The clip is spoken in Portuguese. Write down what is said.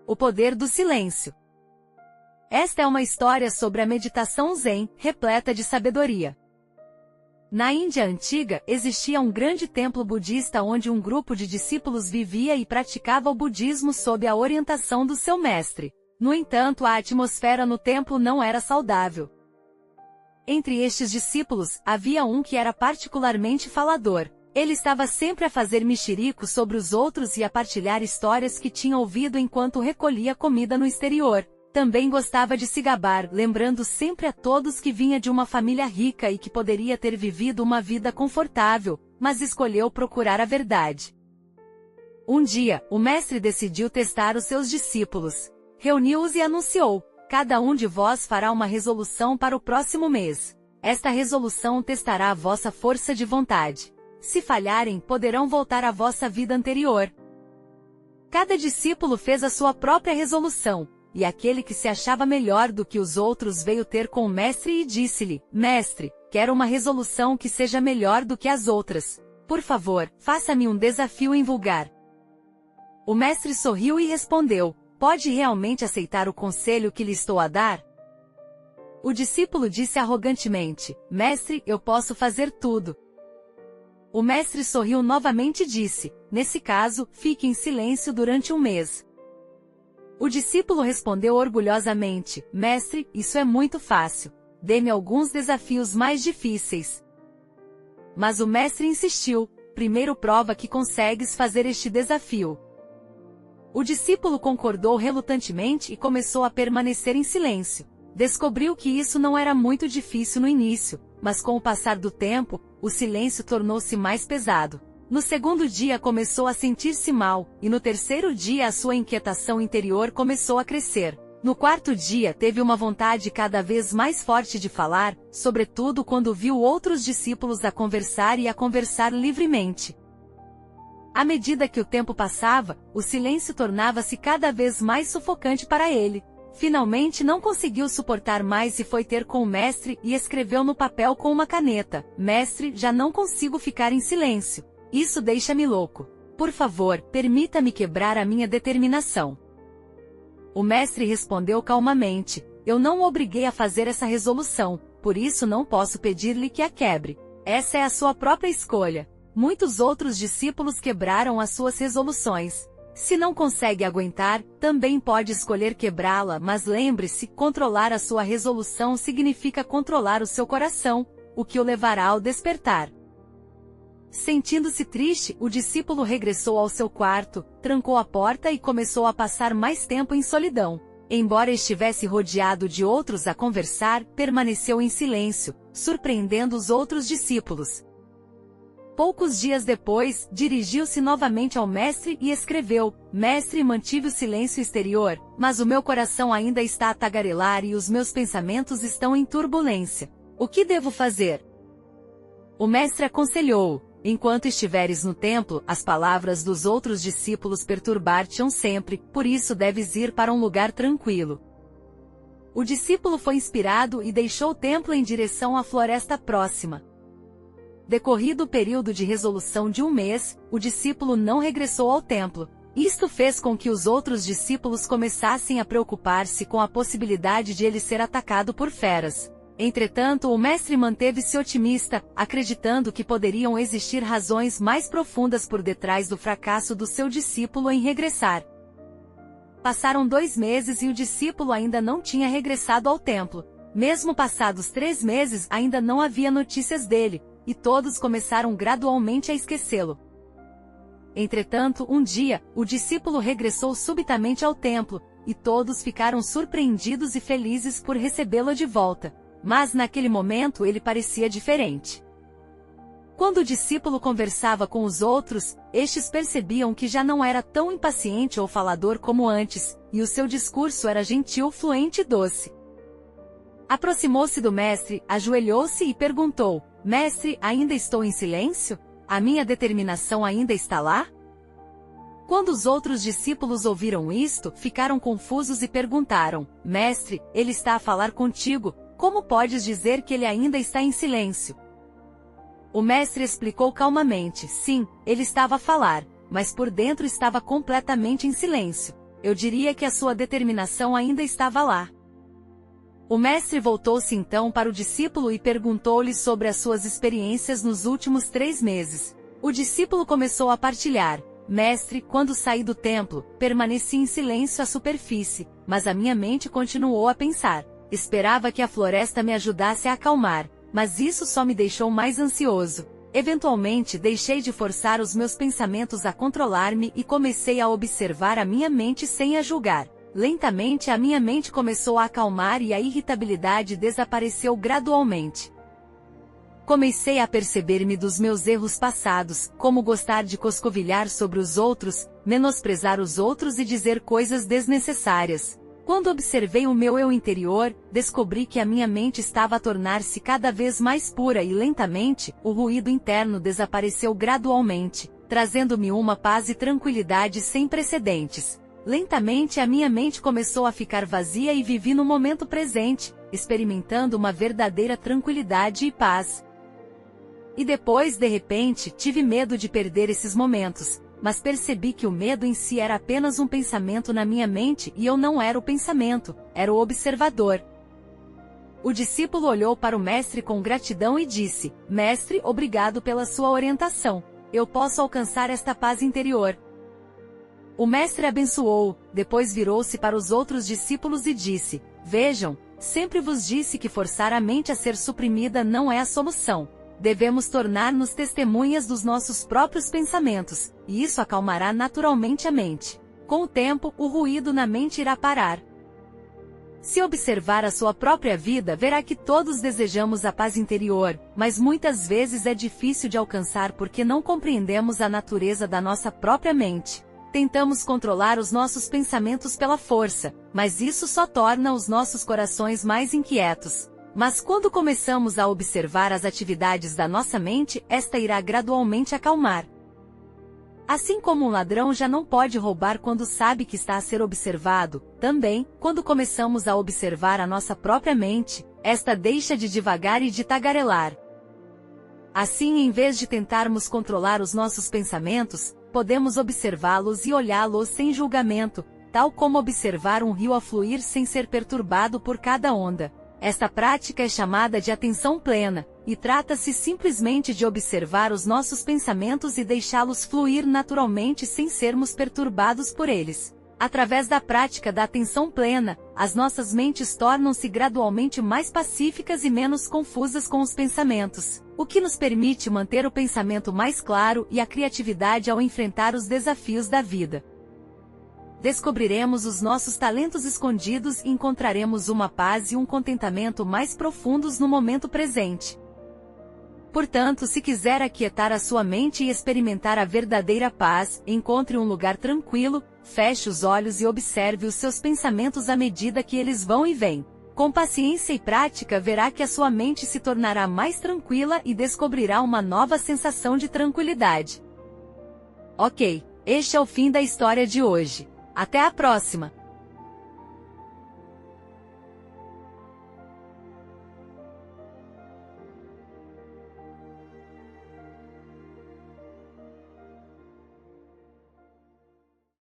O poder do silêncio. Esta é uma história sobre a meditação Zen, repleta de sabedoria. Na Índia antiga, existia um grande templo budista onde um grupo de discípulos vivia e praticava o budismo sob a orientação do seu mestre. No entanto, a atmosfera no templo não era saudável. Entre estes discípulos, havia um que era particularmente falador. Ele estava sempre a fazer mexerico sobre os outros e a partilhar histórias que tinha ouvido enquanto recolhia comida no exterior. Também gostava de se gabar, lembrando sempre a todos que vinha de uma família rica e que poderia ter vivido uma vida confortável, mas escolheu procurar a verdade. Um dia, o mestre decidiu testar os seus discípulos. Reuniu-os e anunciou: cada um de vós fará uma resolução para o próximo mês. Esta resolução testará a vossa força de vontade. Se falharem, poderão voltar à vossa vida anterior. Cada discípulo fez a sua própria resolução, e aquele que se achava melhor do que os outros veio ter com o mestre e disse-lhe: Mestre, quero uma resolução que seja melhor do que as outras. Por favor, faça-me um desafio invulgar. O mestre sorriu e respondeu: Pode realmente aceitar o conselho que lhe estou a dar? O discípulo disse arrogantemente: Mestre, eu posso fazer tudo. O mestre sorriu novamente e disse: Nesse caso, fique em silêncio durante um mês. O discípulo respondeu orgulhosamente: Mestre, isso é muito fácil. Dê-me alguns desafios mais difíceis. Mas o mestre insistiu: Primeiro prova que consegues fazer este desafio. O discípulo concordou relutantemente e começou a permanecer em silêncio. Descobriu que isso não era muito difícil no início, mas com o passar do tempo, o silêncio tornou-se mais pesado. No segundo dia começou a sentir-se mal, e no terceiro dia a sua inquietação interior começou a crescer. No quarto dia teve uma vontade cada vez mais forte de falar, sobretudo quando viu outros discípulos a conversar livremente. À medida que o tempo passava, o silêncio tornava-se cada vez mais sufocante para ele. Finalmente não conseguiu suportar mais e foi ter com o mestre e escreveu no papel com uma caneta: Mestre, já não consigo ficar em silêncio. Isso deixa-me louco. Por favor, permita-me quebrar a minha determinação. O mestre respondeu calmamente: Eu não o obriguei a fazer essa resolução, por isso não posso pedir-lhe que a quebre. Essa é a sua própria escolha. Muitos outros discípulos quebraram as suas resoluções. Se não consegue aguentar, também pode escolher quebrá-la, mas lembre-se, controlar a sua resolução significa controlar o seu coração, o que o levará ao despertar. Sentindo-se triste, o discípulo regressou ao seu quarto, trancou a porta e começou a passar mais tempo em solidão. Embora estivesse rodeado de outros a conversar, permaneceu em silêncio, surpreendendo os outros discípulos. Poucos dias depois, dirigiu-se novamente ao mestre e escreveu: Mestre, mantive o silêncio exterior, mas o meu coração ainda está a tagarelar e os meus pensamentos estão em turbulência. O que devo fazer? O mestre aconselhou: Enquanto estiveres no templo, as palavras dos outros discípulos perturbar-te-ão sempre, por isso deves ir para um lugar tranquilo. O discípulo foi inspirado e deixou o templo em direção à floresta próxima. Decorrido o período de resolução de um mês, o discípulo não regressou ao templo. Isto fez com que os outros discípulos começassem a preocupar-se com a possibilidade de ele ser atacado por feras. Entretanto, o mestre manteve-se otimista, acreditando que poderiam existir razões mais profundas por detrás do fracasso do seu discípulo em regressar. Passaram 2 meses e o discípulo ainda não tinha regressado ao templo. Mesmo passados 3 meses, ainda não havia notícias dele, e todos começaram gradualmente a esquecê-lo. Entretanto, um dia, o discípulo regressou subitamente ao templo, e todos ficaram surpreendidos e felizes por recebê-lo de volta. Mas naquele momento ele parecia diferente. Quando o discípulo conversava com os outros, estes percebiam que já não era tão impaciente ou falador como antes, e o seu discurso era gentil, fluente e doce. Aproximou-se do mestre, ajoelhou-se e perguntou: Mestre, ainda estou em silêncio? A minha determinação ainda está lá? Quando os outros discípulos ouviram isto, ficaram confusos e perguntaram: Mestre, ele está a falar contigo, como podes dizer que ele ainda está em silêncio? O mestre explicou calmamente: Sim, ele estava a falar, mas por dentro estava completamente em silêncio. eu diria que a sua determinação ainda estava lá. O mestre voltou-se então para o discípulo e perguntou-lhe sobre as suas experiências nos últimos 3 meses. O discípulo começou a partilhar: Mestre, quando saí do templo, permaneci em silêncio à superfície, mas a minha mente continuou a pensar. Esperava que a floresta me ajudasse a acalmar, mas isso só me deixou mais ansioso. Eventualmente deixei de forçar os meus pensamentos a controlar-me e comecei a observar a minha mente sem a julgar. Lentamente a minha mente começou a acalmar e a irritabilidade desapareceu gradualmente. Comecei a perceber-me dos meus erros passados, como gostar de coscovilhar sobre os outros, menosprezar os outros e dizer coisas desnecessárias. Quando observei o meu eu interior, descobri que a minha mente estava a tornar-se cada vez mais pura e lentamente, o ruído interno desapareceu gradualmente, trazendo-me uma paz e tranquilidade sem precedentes. Lentamente a minha mente começou a ficar vazia e vivi no momento presente, experimentando uma verdadeira tranquilidade e paz. E depois, de repente, tive medo de perder esses momentos, mas percebi que o medo em si era apenas um pensamento na minha mente e eu não era o pensamento, era o observador. O discípulo olhou para o mestre com gratidão e disse: Mestre, obrigado pela sua orientação. Eu posso alcançar esta paz interior. O mestre abençoou, depois virou-se para os outros discípulos e disse: Vejam, sempre vos disse que forçar a mente a ser suprimida não é a solução. Devemos tornar-nos testemunhas dos nossos próprios pensamentos, e isso acalmará naturalmente a mente. Com o tempo, o ruído na mente irá parar. Se observar a sua própria vida, verá que todos desejamos a paz interior, mas muitas vezes é difícil de alcançar porque não compreendemos a natureza da nossa própria mente. Tentamos controlar os nossos pensamentos pela força, mas isso só torna os nossos corações mais inquietos. Mas quando começamos a observar as atividades da nossa mente, esta irá gradualmente acalmar. Assim como um ladrão já não pode roubar quando sabe que está a ser observado, também, quando começamos a observar a nossa própria mente, esta deixa de divagar e de tagarelar. Assim, em vez de tentarmos controlar os nossos pensamentos, podemos observá-los e olhá-los sem julgamento, tal como observar um rio a fluir sem ser perturbado por cada onda. Esta prática é chamada de atenção plena, e trata-se simplesmente de observar os nossos pensamentos e deixá-los fluir naturalmente sem sermos perturbados por eles. Através da prática da atenção plena, as nossas mentes tornam-se gradualmente mais pacíficas e menos confusas com os pensamentos, o que nos permite manter o pensamento mais claro e a criatividade ao enfrentar os desafios da vida. Descobriremos os nossos talentos escondidos e encontraremos uma paz e um contentamento mais profundos no momento presente. Portanto, se quiser aquietar a sua mente e experimentar a verdadeira paz, encontre um lugar tranquilo, feche os olhos e observe os seus pensamentos à medida que eles vão e vêm. Com paciência e prática verá que a sua mente se tornará mais tranquila e descobrirá uma nova sensação de tranquilidade. Ok, este é o fim da história de hoje. Até a próxima!